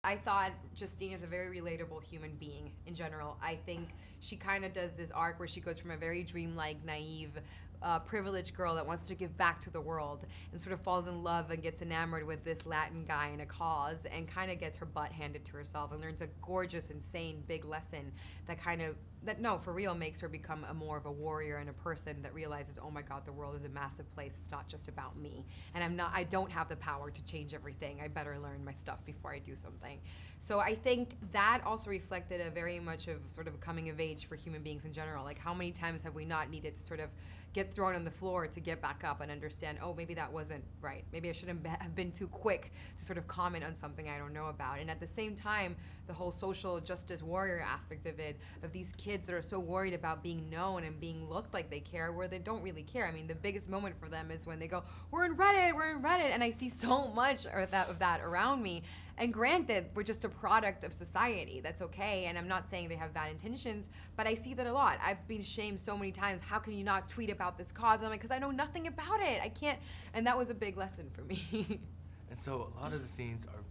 I thought Justine is a very relatable human being in general. I think she kind of does this arc where she goes from a very dreamlike, naive, privileged girl that wants to give back to the world and sort of falls in love and gets enamored with this Latin guy in a cause and kind of gets her butt handed to herself and learns a gorgeous, insane, big lesson that no, for real, makes her become more of a warrior and a person that realizes, oh my God, the world is a massive place. It's not just about me. And I don't have the power to change everything. I better learn my stuff before I do something. So I think that also reflected a very much of sort of a coming of age for human beings in general. Like, how many times have we not needed to sort of get thrown on the floor to get back up and understand, oh, maybe that wasn't right. Maybe I shouldn't have been too quick to sort of comment on something I don't know about. And at the same time, the whole social justice warrior aspect of it, of these kids that are so worried about being known and being looked like they care, where they don't really care. I mean, the biggest moment for them is when they go, we're in Reddit, and I see so much of that around me. And granted, we're just a product of society. That's okay, and I'm not saying they have bad intentions, but I see that a lot. I've been shamed so many times, how can you not tweet about this cause? And I'm like, because I know nothing about it. I can't, and that was a big lesson for me. And so a lot of the scenes are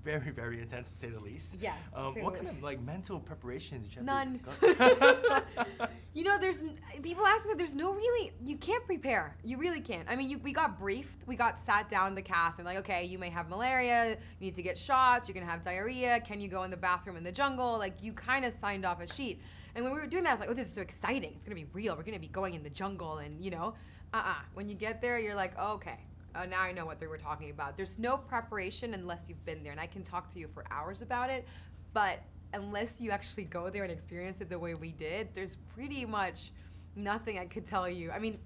very, very intense, to say the least. Yes. What kind of like mental preparation did you have? None. You know, people ask that there's no really, you can't prepare. You really can't. I mean, we got briefed. We got sat down, the cast, and like, okay, you may have malaria, you need to get shots, you're gonna have diarrhea, can you go in the bathroom in the jungle? Like, you kind of signed off a sheet. And when we were doing that, I was like, oh, this is so exciting. It's gonna be real. We're gonna be going in the jungle and, you know, When you get there, you're like, oh, okay. Now I know what they were talking about. There's no preparation unless you've been there, and I can talk to you for hours about it, but unless you actually go there and experience it the way we did, there's pretty much nothing I could tell you. I mean,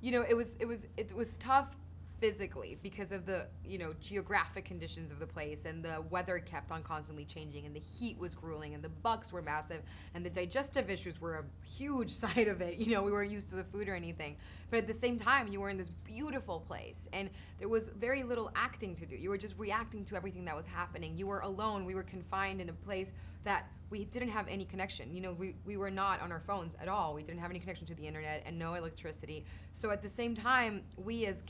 you know, it was tough physically because of the, you know, geographic conditions of the place, and the weather kept on constantly changing, and the heat was grueling, and the bugs were massive, and the digestive issues were a huge side of it. You know, we weren't used to the food or anything, but at the same time, you were in this beautiful place, and there was very little acting to do. You were just reacting to everything that was happening. You were alone. We were confined in a place that we didn't have any connection. You know, we were not on our phones at all. We didn't have any connection to the internet and no electricity. So at the same time, we as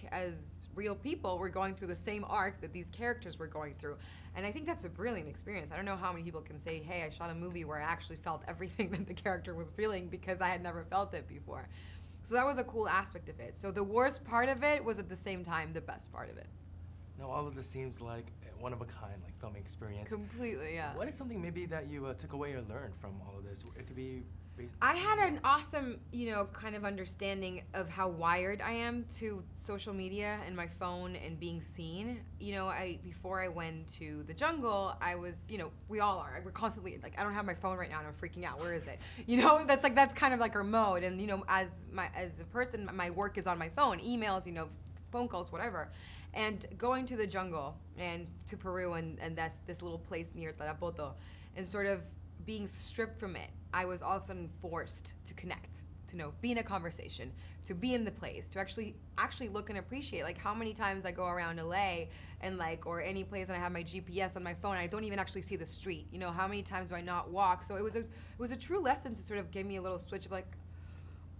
real people were going through the same arc that these characters were going through. And I think that's a brilliant experience. I don't know how many people can say, hey, I shot a movie where I actually felt everything that the character was feeling, because I had never felt it before. So that was a cool aspect of it. So the worst part of it was at the same time the best part of it. Now, all of this seems like one of a kind, like filming experience. Completely, yeah. What is something maybe that you took away or learned from all of this? It could be based. I had an awesome, you know, kind of understanding of how wired I am to social media and my phone and being seen. You know, before I went to the jungle, I was, you know, we all are. We're constantly like, I don't have my phone right now and I'm freaking out. Where is it? You know, that's kind of like our mode. And you know, as a person, my work is on my phone, emails, you know, phone calls, whatever. And going to the jungle and to Peru and that's this little place near Tarapoto, and sort of being stripped from it, I was all of a sudden forced to connect, to know, be in a conversation, to be in the place, to actually look and appreciate. Like, how many times I go around LA and like, or any place, and I have my GPS on my phone and I don't even actually see the street. You know, how many times do I not walk? So it was a true lesson to sort of give me a little switch of like,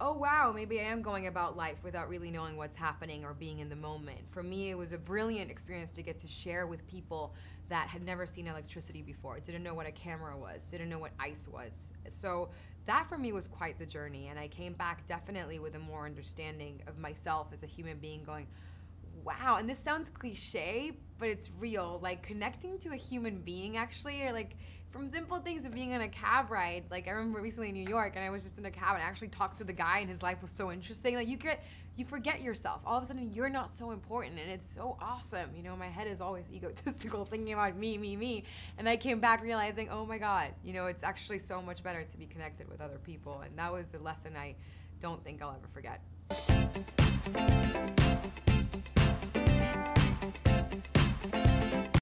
oh wow, maybe I am going about life without really knowing what's happening or being in the moment. For me, it was a brilliant experience to get to share with people that had never seen electricity before, didn't know what a camera was, didn't know what ice was. So that for me was quite the journey, and I came back definitely with a more understanding of myself as a human being, going, wow, and this sounds cliche, but it's real. Like, connecting to a human being actually, or like from simple things of being on a cab ride. Like, I remember recently in New York, and I was just in a cab, and I actually talked to the guy, and his life was so interesting. Like, you forget yourself. All of a sudden, you're not so important, and it's so awesome. You know, my head is always egotistical, thinking about me. And I came back realizing, oh my God, you know, it's actually so much better to be connected with other people. And that was a lesson I don't think I'll ever forget.